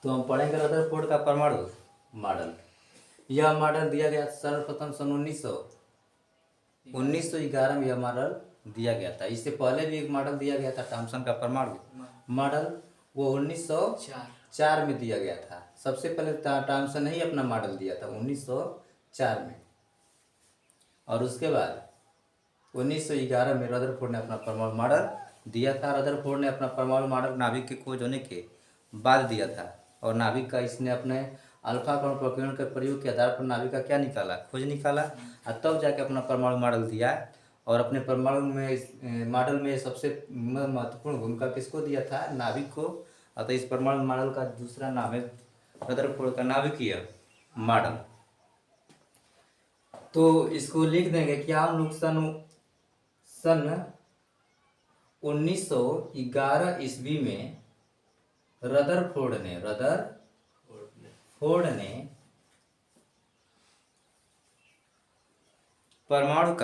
तो हम पढ़ेंगे रदरफोर्ड का परमाणु मॉडल। यह मॉडल दिया गया सर्वप्रथम सन 1911 में यह मॉडल दिया गया था। इससे पहले भी एक मॉडल दिया गया था थॉमसन का परमाणु मॉडल, वो 1904 में दिया गया था। सबसे पहले थॉमसन ने ही अपना मॉडल दिया था 1904 में, और उसके बाद 1911 में रदरफोर्ड ने अपना परमाणु मॉडल दिया था। रदरफोर्ड ने अपना परमाणु मॉडल नाभिक के खोज होने के बाद दिया था, और नाभिक का इसने अपने अल्फा कण प्रकीर्णन के प्रयोग के आधार पर नाभिक का क्या निकाला, खोज निकाला, और तब जाके अपना परमाणु मॉडल दिया। और अपने परमाणु में मॉडल में सबसे महत्वपूर्ण भूमिका किसको दिया था, नाभिक को। अतः इस परमाणु मॉडल का दूसरा नाम है रदरफोर्ड का नाभिकीय मॉडल। तो इसको लिख देंगे कि हम लोग सन 1911 ईस्वी में रदरफोर्ड ने परमाणु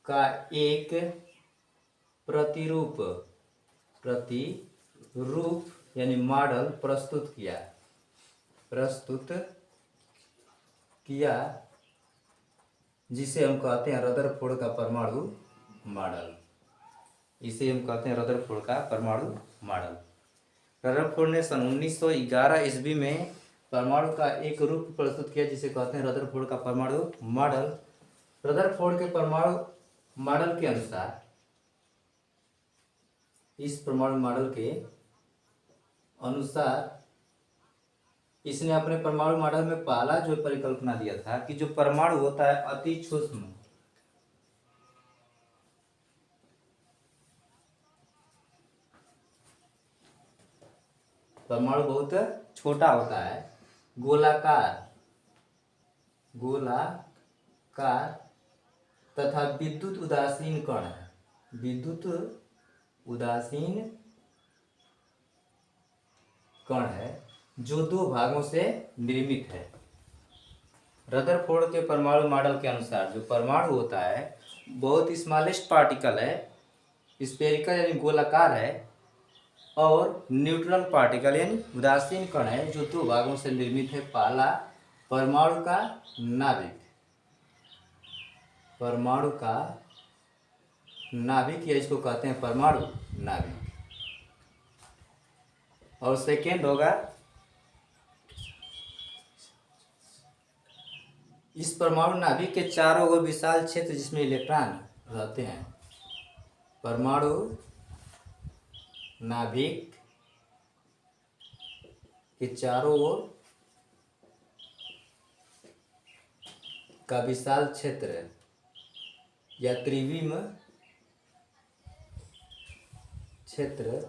का एक प्रतिरूप यानी मॉडल प्रस्तुत किया, जिसे हम कहते हैं रदरफोर्ड का परमाणु मॉडल। इसे हम कहते हैं रदरफोर्ड का परमाणु मॉडल। रदरफोर्ड ने सन 1911 ईस्वी में परमाणु का एक रूप प्रस्तुत किया, जिसे कहते हैं रदरफोर्ड का परमाणु मॉडल। रदरफोर्ड के परमाणु मॉडल के अनुसार, इस परमाणु मॉडल के अनुसार इसने अपने परमाणु मॉडल में पहला जो परिकल्पना दिया था कि जो परमाणु होता है अति सूक्ष्म, परमाणु बहुत छोटा होता है, गोलाकार तथा विद्युत उदासीन कण है, जो दो भागों से निर्मित है। रदरफोर्ड के परमाणु मॉडल के अनुसार जो परमाणु होता है बहुत स्मॉलेस्ट पार्टिकल है, स्फेरिकल यानी गोलाकार है, और न्यूट्रल पार्टिकल यानी उदासीन कण है, जो दो भागों से निर्मित है। पहला परमाणु का नाभिक या इसको कहते हैं परमाणु नाभिक, और सेकेंड होगा इस परमाणु नाभिक के चारों ओर विशाल क्षेत्र जिसमें इलेक्ट्रॉन रहते हैं। परमाणु नाभिक के चारों ओर का विशाल क्षेत्र या त्रिविम क्षेत्र,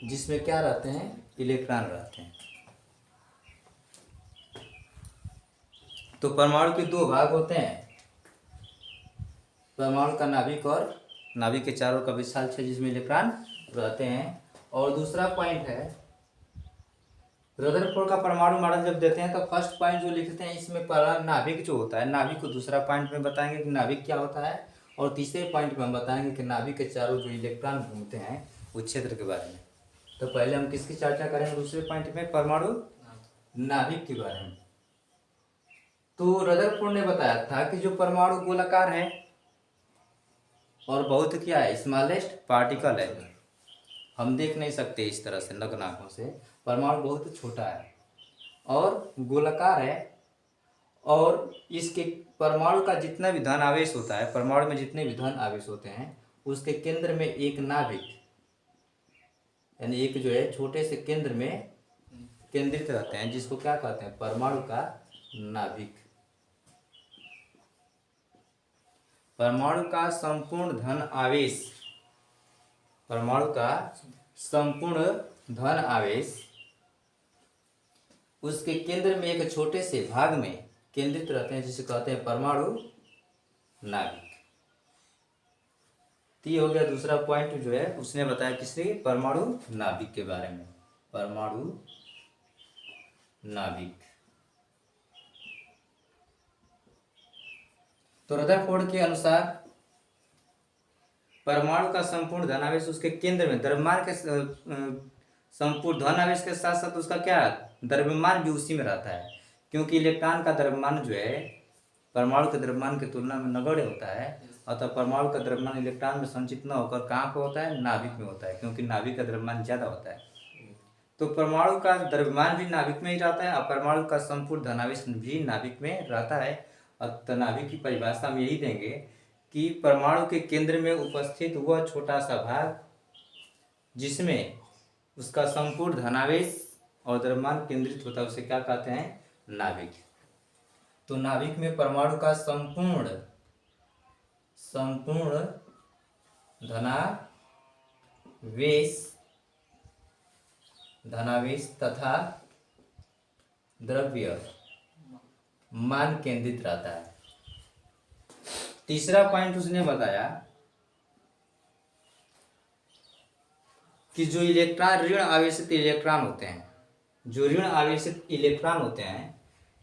जिसमें क्या रहते हैं, इलेक्ट्रॉन रहते हैं। तो परमाणु के दो भाग होते हैं, परमाणु का नाभिक और नाभिक के चारों का विशाल क्षेत्र जिसमें इलेक्ट्रॉन रहते हैं। और दूसरा पॉइंट है, रदरफोर्ड का परमाणु मॉडल जब देते हैं तो फर्स्ट पॉइंट जो लिखते हैं इसमें पहला नाभिक जो होता है, नाभिक को दूसरा पॉइंट में बताएंगे कि नाभिक क्या होता है, और तीसरे पॉइंट में हम बताएंगे कि नाभिक के चारों जो इलेक्ट्रॉन घूमते हैं उस क्षेत्र के बारे में। तो पहले हम किसकी चर्चा करेंगे, दूसरे पॉइंट में परमाणु नाभिक के बारे में। तो रदरफोर्ड ने बताया था कि जो परमाणु गोलाकार है और बहुत क्या है, स्मॉलेस्ट पार्टिकल है, हम देख नहीं सकते इस तरह से नग्न आंखों से, परमाणु बहुत छोटा है और गोलाकार है, और इसके परमाणु का जितना भी धन आवेश होता है, परमाणु में जितने भी धन आवेश होते हैं, उसके केंद्र में एक नाभिक यानी एक जो है छोटे से केंद्र में केंद्रित रहते हैं, जिसको क्या कहते हैं, परमाणु का नाभिक। परमाणु का संपूर्ण धन आवेश उसके केंद्र में एक छोटे से भाग में केंद्रित रहते हैं, जिसे कहते हैं परमाणु नाभिक। ये हो गया दूसरा पॉइंट जो है उसने बताया किसने, परमाणु नाभिक के बारे में, परमाणु नाभिक। तो रदरफोर्ड के अनुसार परमाणु का संपूर्ण धनावेश उसके केंद्र में, द्रव्यमान के संपूर्ण धनावेश के साथ साथ उसका क्या द्रव्यमान भी उसी में रहता है, क्योंकि इलेक्ट्रॉन का द्रव्यमान जो है परमाणु के द्रव्यमान की तुलना में नगण्य होता है। अतः परमाणु का द्रव्यमान इलेक्ट्रॉन में संचित न होकर कहाँ पर होता है, नाभिक में होता है, क्योंकि नाभिक का द्रव्यमान ज्यादा होता है। तो परमाणु का द्रव्यमान भी नाभिक में ही रहता है और परमाणु का संपूर्ण धनावेश भी नाभिक में रहता है। अतः नाभिक की परिभाषा हम यही देंगे कि परमाणु के केंद्र में उपस्थित वह छोटा सा भाग जिसमें उसका संपूर्ण धनावेश और द्रव्यमान केंद्रित होता है उसे क्या कहते हैं, नाभिक। तो नाभिक में परमाणु का संपूर्ण धनावेश तथा द्रव्यमान केंद्रित रहता है। तीसरा पॉइंट उसने बताया कि जो इलेक्ट्रॉन ऋण आवेशित इलेक्ट्रॉन होते हैं, जो ऋण आवेशित इलेक्ट्रॉन होते हैं,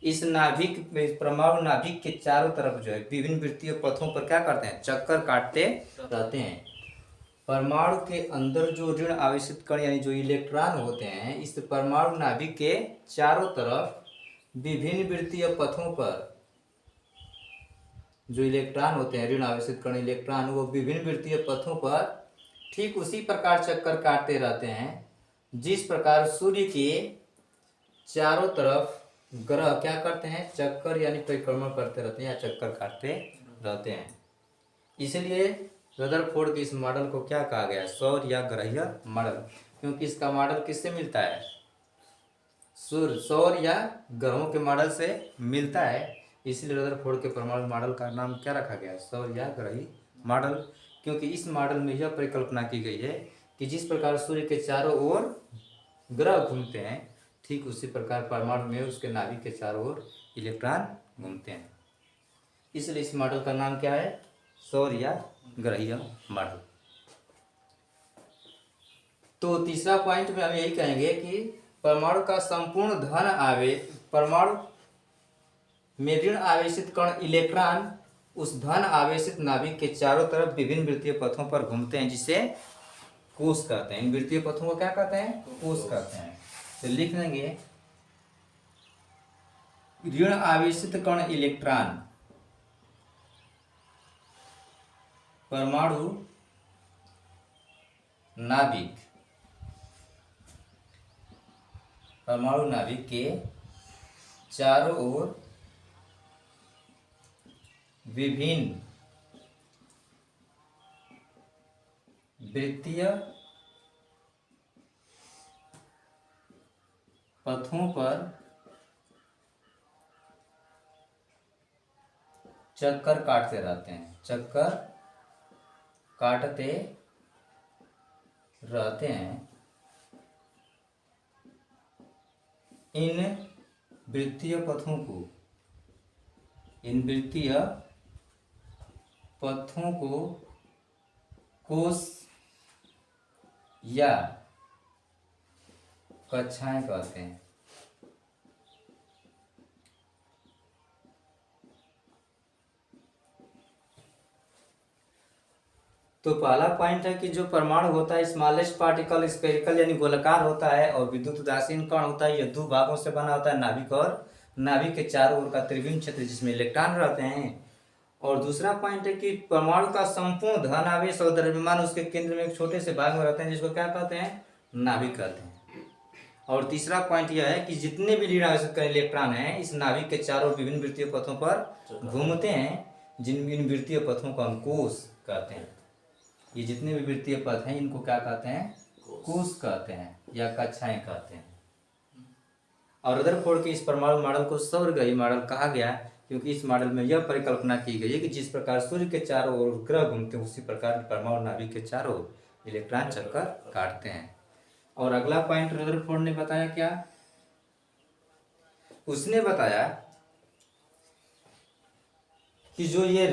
इस नाभिक में परमाणु नाभिक के चारों तरफ जो है विभिन्न वृत्तीय पथों पर क्या करते हैं, चक्कर काटते रहते हैं। परमाणु के अंदर जो ऋण आवेशित कण यानी जो इलेक्ट्रॉन होते हैं, इस परमाणु नाभिक के चारों तरफ विभिन्न वृत्तीय पथों पर जो इलेक्ट्रॉन होते हैं, ऋण आवेशित कण इलेक्ट्रॉन, वो विभिन्न वृत्तीय पथों पर ठीक उसी प्रकार चक्कर काटते रहते हैं जिस प्रकार सूर्य के चारों तरफ ग्रह क्या करते हैं, चक्कर यानी परिक्रमण करते रहते हैं या चक्कर काटते रहते हैं। इसलिए रदरफोर्ड के इस मॉडल को क्या कहा गया, सौर या ग्रहीय मॉडल, क्योंकि इसका मॉडल किससे मिलता है, सौर या ग्रहों के मॉडल से मिलता है। इसलिए रदरफोर्ड के परमाणु मॉडल का नाम क्या रखा गया, सौर या ग्रहीय मॉडल, क्योंकि इस मॉडल में यह परिकल्पना की गई है कि जिस प्रकार सूर्य के चारों ओर ग्रह घूमते हैं ठीक उसी प्रकार परमाणु में उसके नाभिक के चारों ओर इलेक्ट्रॉन घूमते हैं। इसलिए इस मॉडल का नाम क्या है, सौर या ग्रहीय मॉडल। तो तीसरा पॉइंट में हम यही कहेंगे कि परमाणु का संपूर्ण धन आवेश, परमाणु में ऋण आवेशित कण इलेक्ट्रॉन उस धन आवेशित नाभिक के चारों तरफ विभिन्न वृत्तीय पथों पर घूमते हैं जिसे कोश कहते हैं। इन वृत्तीय पथों को क्या कहते हैं, कोश कहते हैं। तो लिख देंगे ऋण आवेशित कण इलेक्ट्रॉन परमाणु नाभिक के चारों ओर विभिन्न वृत्तीय पथों पर चक्कर काटते रहते हैं, चक्कर काटते रहते हैं। इन वृत्तीय पथों को कोश या कक्षाएं कहते हैं। तो पहला पॉइंट है कि जो परमाणु होता है स्मॉलेस्ट पार्टिकल स्फेरिकल यानी गोलाकार होता है और विद्युत उदासीन कण होता है, यह दो भागों से बना होता है, नाभिक और नाभिक के चारों ओर का त्रिविम क्षेत्र जिसमें इलेक्ट्रॉन रहते हैं। और दूसरा पॉइंट है कि परमाणु का संपूर्ण धन आवेश और द्रव्यमान उसके केंद्र में एक छोटे से भाग में रहते हैं जिसको क्या कहते हैं, नाभिक कहते हैं। और तीसरा पॉइंट यह है कि जितने भी ऋण आवेशित इलेक्ट्रॉन हैं इस नाभिक के चारों विभिन्न वृत्तीय पथों पर घूमते हैं, जिन इन वृत्तीय पथों को हम कोश कहते हैं। ये जितने भी वृत्तीय पथ हैं इनको क्या कहते हैं, कोश कहते हैं या कक्षाएं कहते हैं। और रदरफोर्ड के इस परमाणु मॉडल को सौर ग्रही मॉडल कहा गया क्योंकि इस मॉडल में यह परिकल्पना की गई है कि जिस प्रकार सूर्य के चारों ओर ग्रह घूमते हैं उसी प्रकार परमाणु नाभिक के चारों ओर इलेक्ट्रॉन चक्कर काटते हैं। और अगला पॉइंट रदरफोर्ड ने बताया क्या, उसने बताया कि जो ये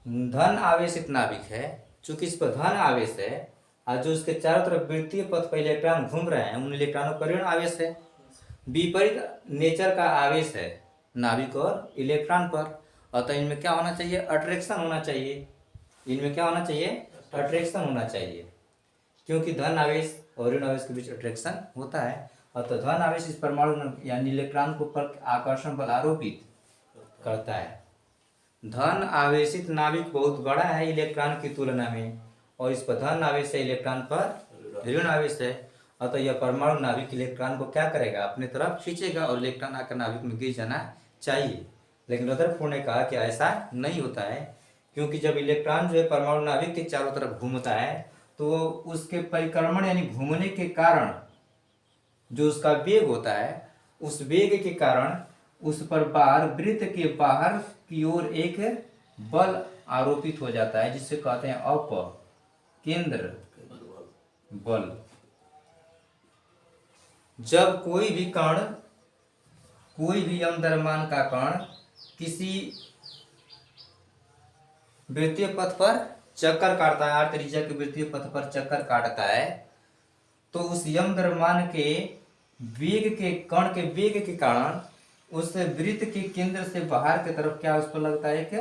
धन आवेशित नाभिक है, चूंकि इस पर धन आवेश है और जो इसके चारों तरफ वृत्तीय पथ पर इलेक्ट्रॉन घूम रहे हैं उन इलेक्ट्रॉनों पर ऋण आवेश है, विपरीत नेचर का आवेश है नाभिक और इलेक्ट्रॉन पर। अतः इनमें क्या होना चाहिए, अट्रैक्शन होना चाहिए। इनमें क्या होना चाहिए, अट्रैक्शन होना चाहिए, क्योंकि धन आवेश और ऋण आवेश के बीच अट्रैक्शन होता है। और तो धन आवेश इस परमाणु यानी इलेक्ट्रॉन को पर आकर्षण बल आरोपित करता है। धन आवेशित नाभिक बहुत बड़ा है इलेक्ट्रॉन की तुलना में, और इस पर धन आवेश है, इलेक्ट्रॉन पर ऋण आवेश है। अतः यह परमाणु नाभिक इलेक्ट्रॉन को क्या करेगा, अपने तरफ खींचेगा और इलेक्ट्रॉन आकर नाभिक में गिर जाना चाहिए। लेकिन रदरफोर्ड ने कहा कि ऐसा नहीं होता है, क्योंकि जब इलेक्ट्रॉन जो है परमाणु नाभिक के चारों तरफ घूमता है तो उसके परिक्रमण यानी घूमने के कारण जो उसका वेग होता है, उस वेग के कारण उस पर बाहर वृत्त के बाहर की ओर एक बल आरोपित हो जाता है, जिससे कहते हैं अपकेंद्र बल। जब कोई भी कण, कोई भी यम द्रव्यमान का कण किसी वृत्तीय पथ पर चक्कर काटता है, r त्रिज्या के वृत्तीय पथ पर चक्कर काटता है, तो उस यम द्रव्यमान के वेग के कण के वेग के कारण उस वृत्त के केंद्र से बाहर की तरफ क्या उस पर लगता है, एक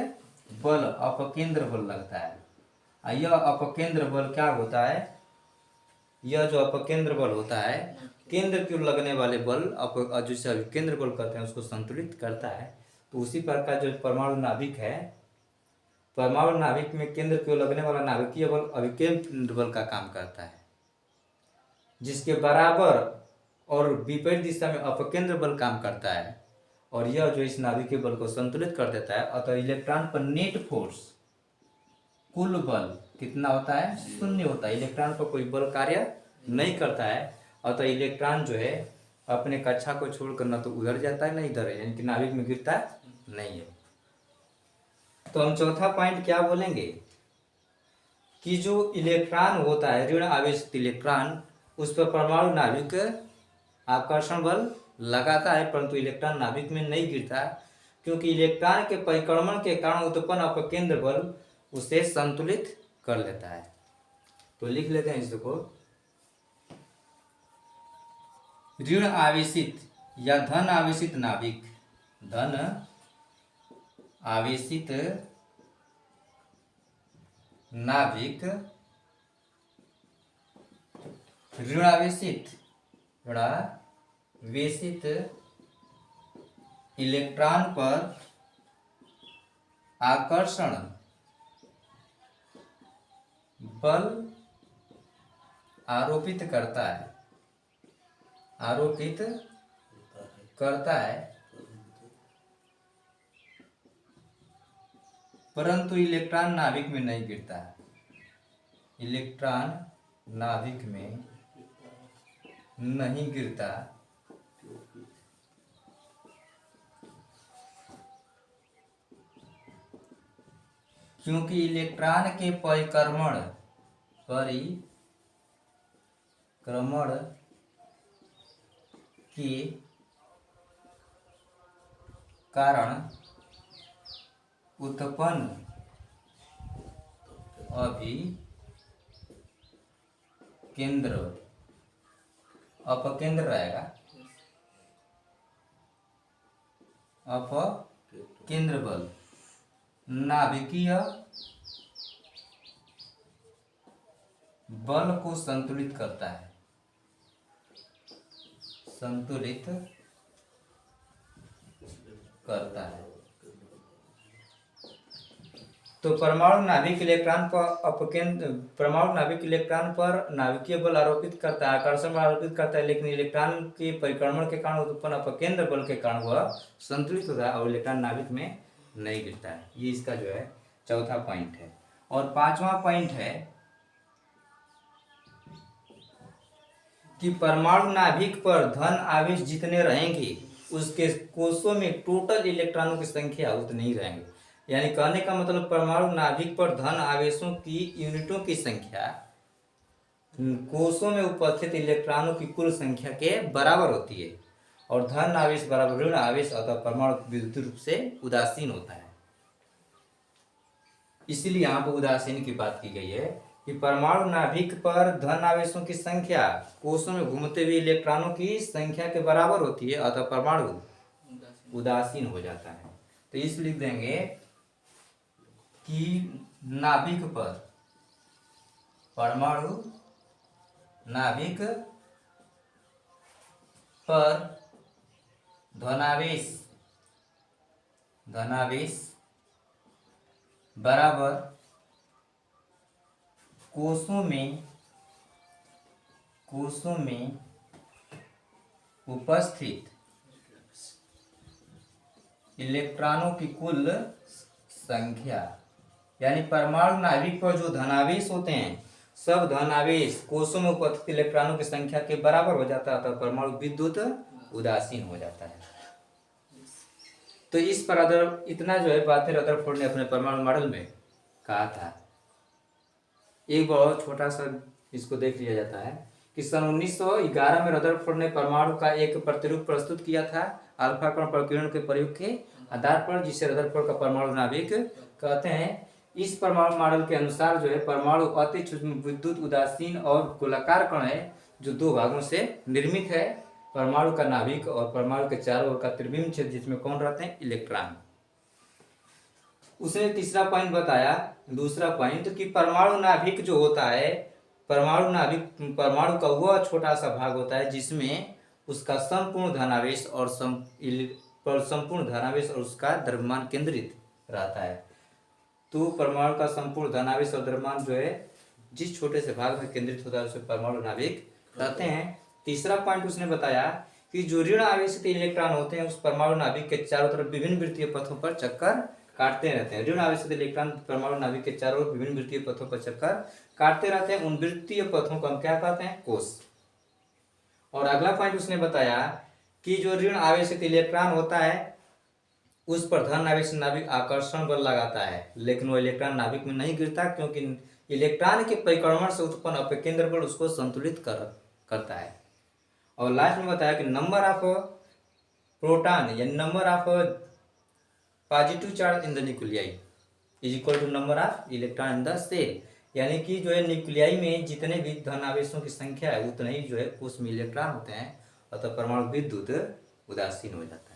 बल, अपकेंद्र बल लगता है। यह अपकेंद्र बल क्या होता है, यह जो अपकेंद्र बल होता है, केंद्र की ओर लगने वाले बल जिसे अभिकेंद्र बल कहते हैं, उसको संतुलित करता है। तो उसी प्रकार जो परमाणु नाभिक है, परमाणु नाभिक में केंद्र की ओर लगने वाला नाभिकीय बल अभिकेंद्र बल का काम करता है, जिसके बराबर और विपरीत दिशा में अपकेंद्र बल काम करता है, और यह जो इस नाभिकीय बल को संतुलित कर देता है। अतः इलेक्ट्रॉन पर नेट फोर्स, कुल बल कितना होता है, शून्य होता है। इलेक्ट्रॉन पर कोई बल कार्य नहीं करता है। अतः इलेक्ट्रॉन जो है अपने कक्षा को छोड़कर न तो उधर जाता है न इधर है, यानी कि नाभिक में गिरता नहीं है। तो हम चौथा पॉइंट क्या बोलेंगे कि जो इलेक्ट्रॉन होता है, ऋण आवेशित इलेक्ट्रॉन, उस पर परमाणु नाभिक आकर्षण बल लगाता है, परंतु इलेक्ट्रॉन नाभिक में नहीं गिरता, क्योंकि इलेक्ट्रॉन के परिक्रमण के कारण उत्पन्न अपकेंद्र बल उसे संतुलित कर लेता है। तो लिख लेते हैं इसको, ऋण आवेशित या धन आवेशित नाभिक, धन आवेशित नाभिक ऋणावेशित इलेक्ट्रॉन पर आकर्षण बल आरोपित करता है, परंतु इलेक्ट्रॉन नाभिक में नहीं गिरता है। इलेक्ट्रॉन नाभिक में नहीं गिरता, क्योंकि इलेक्ट्रॉन के परिक्रमण के कारण उत्पन्न अपकेंद्र रहेगा, अपकेंद्र बल नाभिकीय बल को संतुलित करता है, तो परमाणु नाभिक इलेक्ट्रॉन पर नाभिकीय बल आरोपित करता है, आकर्षण बल आरोपित करता है, लेकिन इलेक्ट्रॉन के परिक्रमण के कारण उत्पन्न अपकेंद्र बल के कारण वह संतुलित होता है और इलेक्ट्रॉन नाभिक में नहीं गिरता है। ये इसका जो है चौथा पॉइंट है। और पांचवा पॉइंट है कि परमाणु नाभिक पर धन आवेश जितने रहेंगे उसके कोषों में टोटल इलेक्ट्रॉनों की संख्या उतनी ही रहेंगे। यानी कहने का मतलब परमाणु नाभिक पर धन आवेशों की यूनिटों की संख्या कोषों में उपस्थित इलेक्ट्रॉनों की कुल संख्या के बराबर होती है, और धन आवेश बराबर ऋण आवेश, अतः परमाणु विद्युत रूप से उदासीन होता है। इसलिए यहाँ पर उदासीन की बात की गई है कि परमाणु नाभिक पर धन आवेशों की संख्या कोषों में घूमते हुए इलेक्ट्रॉनों की संख्या के बराबर होती है, अतः परमाणु उदासीन हो जाता है। तो इसलिए लिख देंगे कि नाभिक पर परमाणु नाभिक पर धनावेश बराबर कोषों में उपस्थित इलेक्ट्रॉनों की कुल संख्या, यानी परमाणु नाभिक पर जो धनावेश होते हैं सब धनावेश कोषों में उपस्थित इलेक्ट्रॉनों की संख्या के बराबर हो जाता है, तो परमाणु विद्युत उदासीन हो जाता है। तो इस पर इतना जो है बातें रदरफोर्ड ने अपने परमाणु मॉडल में कहा था। एक बहुत छोटा सा इसको देख लिया जाता है कि सन 1911 में रदरफोर्ड ने परमाणु का एक प्रतिरूप प्रस्तुत किया था अल्फा कण प्रकीर्णन के प्रयोग के आधार पर, जिसे रदरफोर्ड का परमाणु नाभिक कहते हैं। इस परमाणु मॉडल के अनुसार जो है परमाणु अति सूक्ष्म विद्युत उदासीन और गोलाकार कण है जो दो भागों से निर्मित है, परमाणु का नाभिक और परमाणु के चारों ओर का त्रिविम क्षेत्र जिसमें कौन रहते हैं, इलेक्ट्रॉन। उसने तीसरा पॉइंट बताया, दूसरा पॉइंट कि परमाणु नाभिक जो होता है, परमाणु का वह छोटा सा भाग होता है जिसमें उसका संपूर्ण धनावेश और उसका द्रव्यमान केंद्रित रहता है। तो परमाणु का संपूर्ण धनावेश और द्रव्यमान जो है जिस छोटे से भाग में केंद्रित होता है उसे परमाणु नाभिक कहते हैं। तीसरा पॉइंट उसने बताया कि जो ऋण आवेशित इलेक्ट्रॉन होते हैं उस परमाणु नाभिक के चारों तरफ विभिन्न वृत्तीय पथों पर चक्कर काटते रहते हैं। ऋण आवेशित इलेक्ट्रॉन परमाणु नाभिक के चारों ओर विभिन्न वृत्तीय पथों पर चक्कर काटते रहते हैं। उन वृत्तीय पथों को हम क्या कहते हैं, कोष। और अगला पॉइंट उसने बताया कि जो ऋण आवेशित इलेक्ट्रॉन होता है उस पर धन आवेशित नाभिक आकर्षण बल लगाता है, लेकिन वो इलेक्ट्रॉन नाभिक में नहीं गिरता क्योंकि इलेक्ट्रॉन के परिक्रमण से उत्पन्न अपेकेंद्र बल उसको संतुलित करता है। और लास्ट में बताया कि नंबर ऑफ प्रोटॉन या number of positive charge in the nuclei is equal to number of electron in the cell, यानी कि जो है न्यूक्लियाई में जितने भी धन आवेशों की संख्या है उतने ही जो है कोष में इलेक्ट्रॉन होते हैं, अतः परमाणु विद्युत उदासीन हो जाता है।